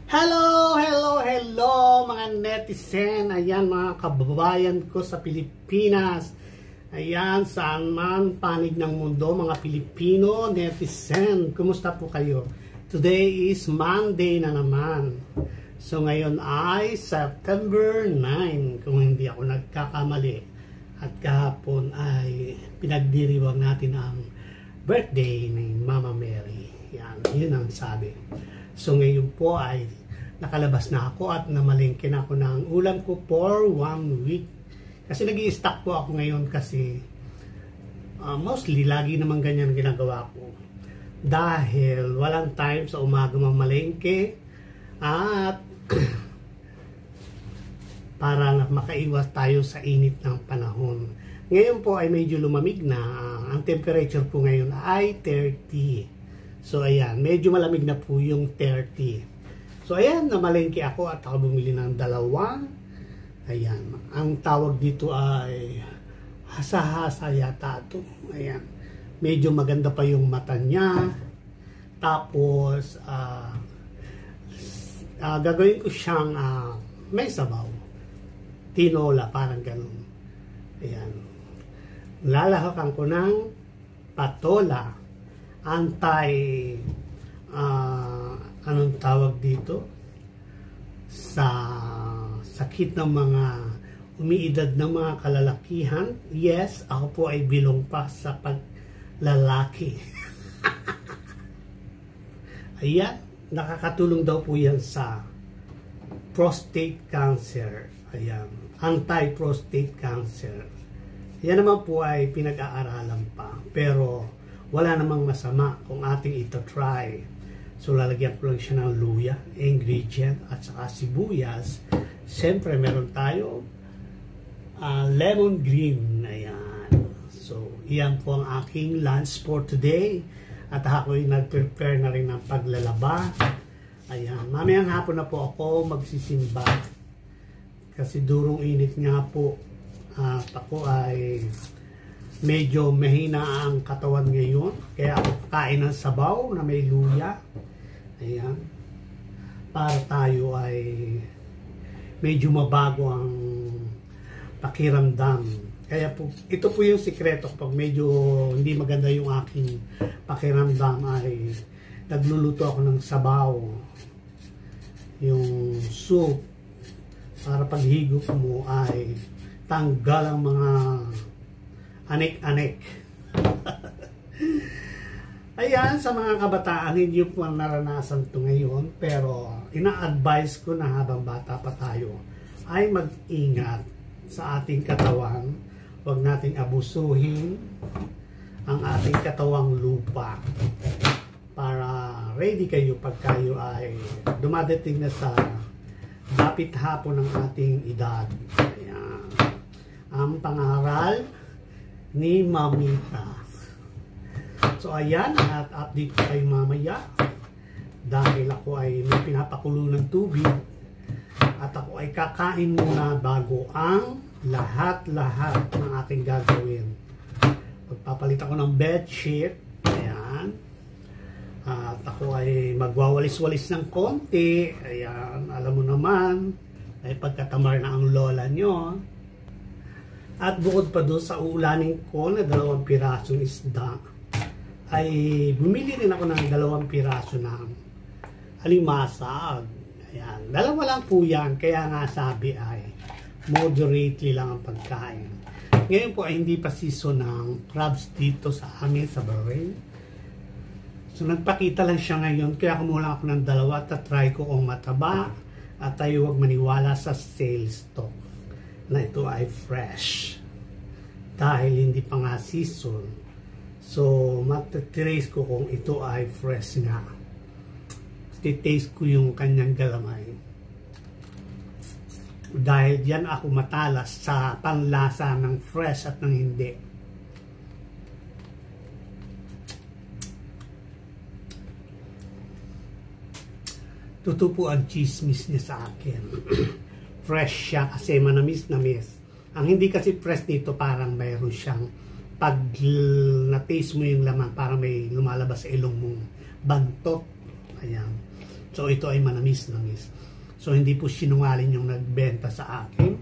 Hello, hello, hello mga netizen. Ayan mga kababayan ko sa Pilipinas. Ayan, saan man panig ng mundo, mga Pilipino, netizen. Kumusta po kayo? Today is Monday na naman. So ngayon ay September 9, kung hindi ako nagkakamali. At kahapon ay pinagdiriwang natin ang birthday ni Mama Mary. Yan, yun ang sabi. So ngayon po ay nakalabas na ako at namalingkin ako ng ulam ko for 1 week. Kasi nag-i-stock po ako ngayon kasi mostly lagi naman ganyan ginagawa ko. Dahil walang time sa umaga mamalingke at para makaiwas tayo sa init ng panahon. Ngayon po ay medyo lumamig na. Ang temperature po ngayon ay 30. So ayan, medyo malamig na po yung 30. So ayan, namalengke ako at ako bumili ng dalawa. Ayan, ang tawag dito ay hasa-hasa yata ito. Ayan, medyo maganda pa yung mata niya. Tapos, gagawin ko siyang may sabaw. Tinola, parang ganun. Ayan, lalahakan ko ng patola. Anong tawag dito? Sa sakit ng mga umiidad ng mga kalalakihan. Yes, ako po ay bilong pa sa paglalaki. Ayan, nakakatulong daw po yan sa prostate cancer. Ayan, anti-prostate cancer. Yan naman po ay pinag-aaralan pa. Pero wala namang masama kung ating ito try. So lalagyan ko lang siya ng luya, ingredient at saka sibuyas. Siyempre meron tayo lemon green. Ayan. So iyan po ang aking lunch for today. At ako'y nag-prepare na rin ng paglalaba. Ayan. Mamayang hapon na po ako magsisimba. Kasi durong init nga po. At ako ay medyo mahina ang katawan ngayon. Kaya ako kain ng sabaw na may luya. Ayan. Para tayo ay medyo mabago ang pakiramdam. Kaya po, ito po yung sikreto. Pag medyo hindi maganda yung aking pakiramdam ay nagluluto ako ng sabaw. Yung soup. Para paghigop mo ay tanggal ang mga anek-anek. Ayan, sa mga kabataan, hindi po naranasan ito ngayon, pero ina-advise ko na habang bata pa tayo ay mag-ingat sa ating katawan. Huwag nating abusuhin ang ating katawang lupa para ready kayo pag kayo ay dumadating na sa dapit hapon ng ating edad. Ayan. Ang pangaral ni Mamita. So ayan, at update ko kayo mamaya dahil ako ay may pinapakulo ng tubig at ako ay kakain muna bago ang lahat-lahat ng aking gagawin. Magpapalit ako ng bedsheet. Ayan. At ako ay magwawalis-walis ng konti. Ayan, alam mo naman ay pagkatamar na ang lola nyo. At bukod pa doon sa uulanin ko na 2 pirasong isda, ay bumili rin ako ng 2 piraso ng alimasag. Ayan. 2 lang po yan. Kaya nga sabi ay moderately lang ang pagkain. Ngayon po ay hindi pa season ng crabs dito sa amin sa Bahrain. So nagpakita lang siya ngayon. Kaya kumuha ako ng 2 at try ko kung mataba. At tayo huwag maniwala sa sales stock na ito ay fresh dahil hindi pa nga season. So matatrace ko kung ito ay fresh nga. Taste ko yung kanyang galamay dahil diyan ako matalas sa panlasa ng fresh at ng hindi. Totoo po ang chismis niya sa akin. Fresh siya kasi manamis-namis. Ang hindi kasi fresh dito parang mayroon siyang pag na-taste mo yung laman parang may lumalabas sa ilong mong bantot. Ayan. So ito ay manamis-namis. So hindi po sinungaling yung nagbenta sa akin.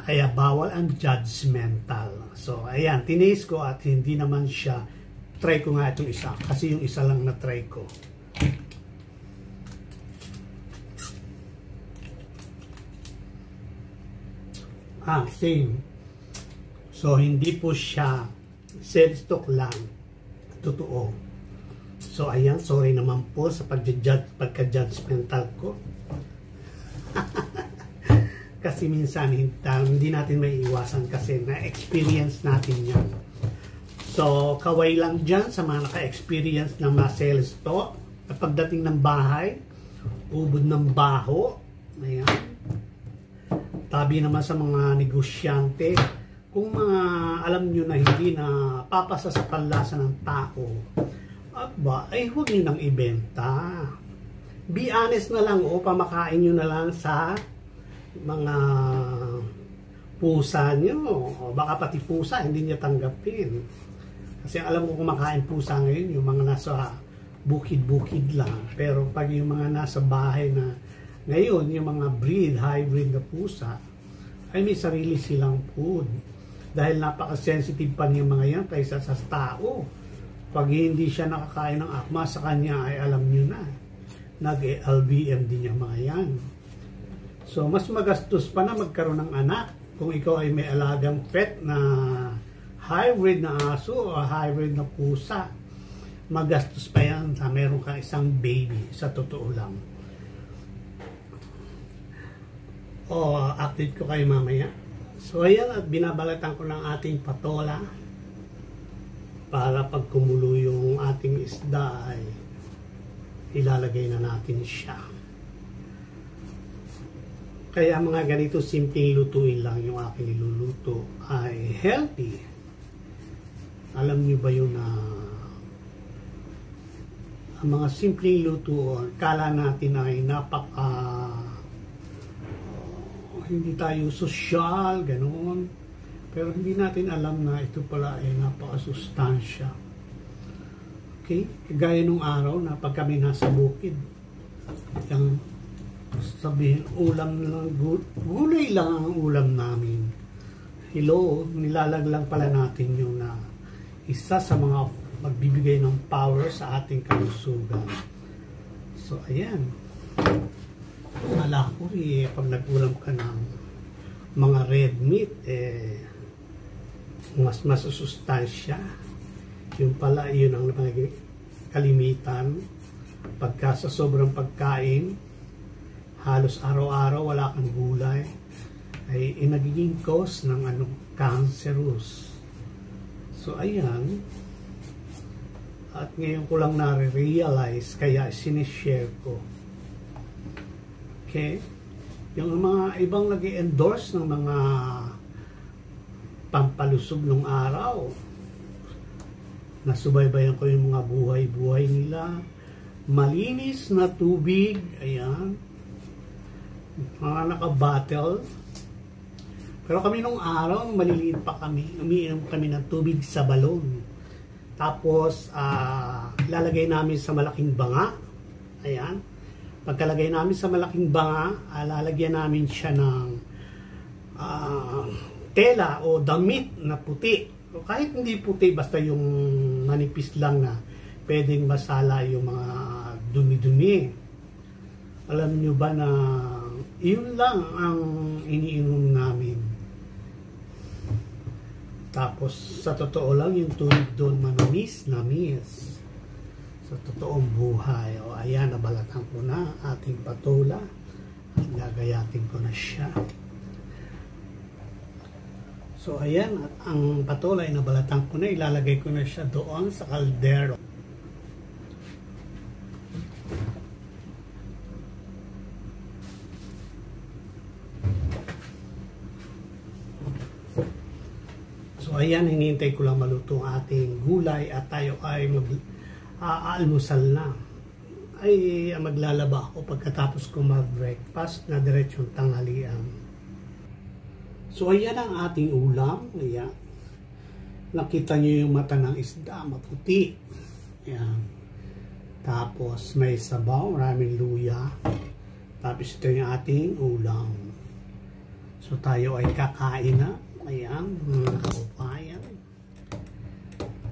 Kaya bawal ang judgmental. So ayan, tinaste ko at hindi naman siya. Try ko nga itong isa. Kasi yung isa lang na try ko. Same. So hindi po siya sales stock lang. Totoo. So ayan, sorry naman po sa pagka-judgmental ko. Kasi minsan hindi natin may iwasan kasi na-experience natin yan. So kaway lang dyan sa mga naka-experience ng mga sales stock. At pagdating ng bahay, ubod ng baho. Ayan. Tabi naman sa mga negosyante. Kung mga alam nyo na hindi na papasa sa panlasa ng tao, ay huwag nyo nang ibenta. Be honest na lang o pamakain nyo na lang sa mga pusa nyo. O baka pati pusa hindi nyo tanggapin. Kasi alam ko kumakain pusa ngayon yung mga nasa bukid-bukid lang. Pero pag yung mga nasa bahay na ngayon, yung mga hybrid na pusa, ay may sarili silang food. Dahil napaka-sensitive pa niya mga yan kaysa sa tao. Pag hindi siya nakakain ng akma sa kanya, ay alam nyo na. Nag-LVM din yung mga yan. So, mas magastos pa na magkaroon ng anak. Kung ikaw ay may alagang pet na hybrid na aso o hybrid na pusa, magastos pa yan sa meron kang isang baby, sa totoo lang. Update ko kayo mamaya. So ayan, at binabalatan ko ng ating patola para pag kumulo yung ating isda ay ilalagay na natin siya. Kaya mga ganito simpleng lutuin lang yung aking niluluto ay healthy. Alam nyo ba yun na ang mga simpleng luto, kala natin ay hindi tayo sosyal, ganoon. Pero hindi natin alam na ito pala ay napakasustansya. Okay? Gaya nung araw na pag kami nasa bukid, yung sabihin, ulam lang, gulay lang ang ulam namin. Hello, nilalaglang pala natin yung na isa sa mga magbibigay ng power sa ating kalusugan. So, ayan. Akala ko pag nag-ulam ka ng mga red meat, mas masusustansya. Yung pala, yun ang kalimitan. Pagka sa sobrang pagkain, halos araw-araw wala kang gulay, ay nagiging cause ng cancerous. So, ayan. At ngayon ko lang na-realize, kaya sinishare ko. Okay? Yung mga ibang nag-endorse ng mga pampalusog ng araw, nasubaybayan ko yung mga buhay-buhay nila, malinis na tubig, ayan, mga naka-bottle. Pero kami nung araw, maliliit pa kami, umiinom kami ng tubig sa balon. Tapos, lalagay namin sa malaking banga, ayan. Pagkalagay namin sa malaking banga, lalagyan namin siya ng tela o damit na puti. O kahit hindi puti, basta yung manipis lang na pwedeng masala yung mga dumi-dumi. Alam nyo ba na yun lang ang iniinom namin. Tapos sa totoo lang yung tubig doon manamis-namis. Sa totoong buhay. O ayan, nabalatan ko na ating patola at gagayatin ko na siya. So ayan, at ang patola ay nabalatan ko na, ilalagay ko na siya doon sa kaldero. So ayan, hinihintay ko lang maluto ang ating gulay at tayo ay almusal na. Ay maglalaba ako pagkatapos ko mag-breakfast na diretsong tanghalian. So ayan ang ating ulam. Ayan. Nakita nyo yung mata ng isda, maputi. Ayan. Tapos may sabaw, maraming luya. Tapos ito yung ating ulam. So tayo ay kakain na. Ayan, mga kababayan.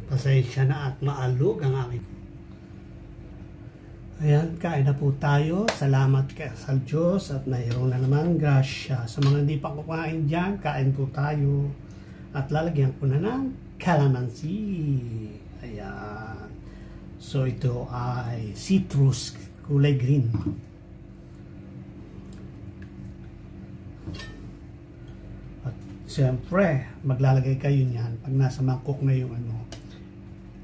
Pasensya na at maalog ang aking. Ayan, kain na po tayo. Salamat sa Diyos at mayroon na naman grasya. Sa mga hindi pa kumain dyan, kain po tayo. At lalagyan ko na ng calamansi. Ayan. So ito ay citrus, kulay green. At siyempre, maglalagay kayo niyan pag nasa mangkok na yung ano.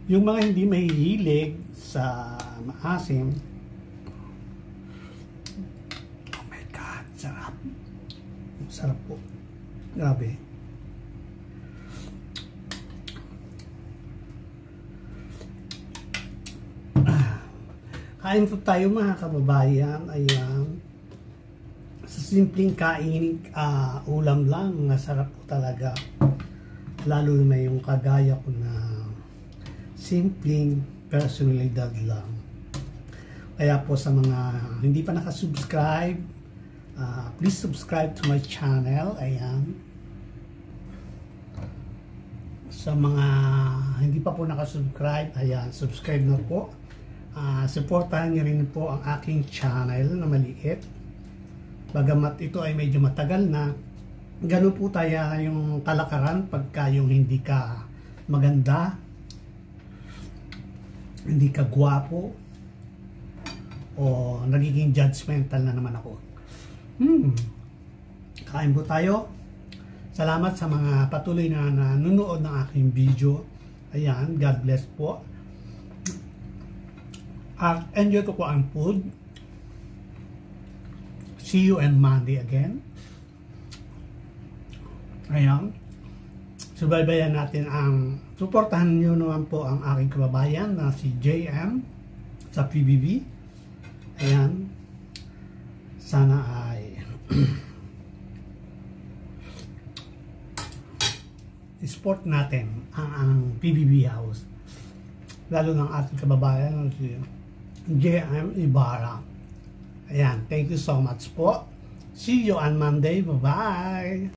Yung mga hindi mahihilig sa maasim, oh my God, sarap. Sarap po. Grabe. Kain po tayo mga kababayan. Ayan. Sa simpleng kain, ulam lang, masarap po talaga. Lalo na yung kagaya ko na simpleng personalidad lang. Kaya po sa mga hindi pa nakasubscribe, please subscribe to my channel. Ayan. Sa mga hindi pa po nakasubscribe, ayan, subscribe na po. Supportahan niyo rin po ang aking channel na maliit. Bagamat ito ay medyo matagal na, ganun po tayo yung kalakaran pagka yung hindi ka maganda, hindi ka gwapo, o nagiging judgmental na naman ako. Kain po tayo. Salamat sa mga patuloy na nanonood ng aking video. Ayan, God bless po. At enjoy ko po ang food. See you on Monday again. Ayan. Subaybayan natin ang, suportahan nyo naman po ang aking kababayan na si JM sa PBB. Ayan. Sana ay support natin ang PBB House. Lalo ng ating kababayan si JM Ibarra. Ayan. Thank you so much po. See you on Monday. Bye-bye.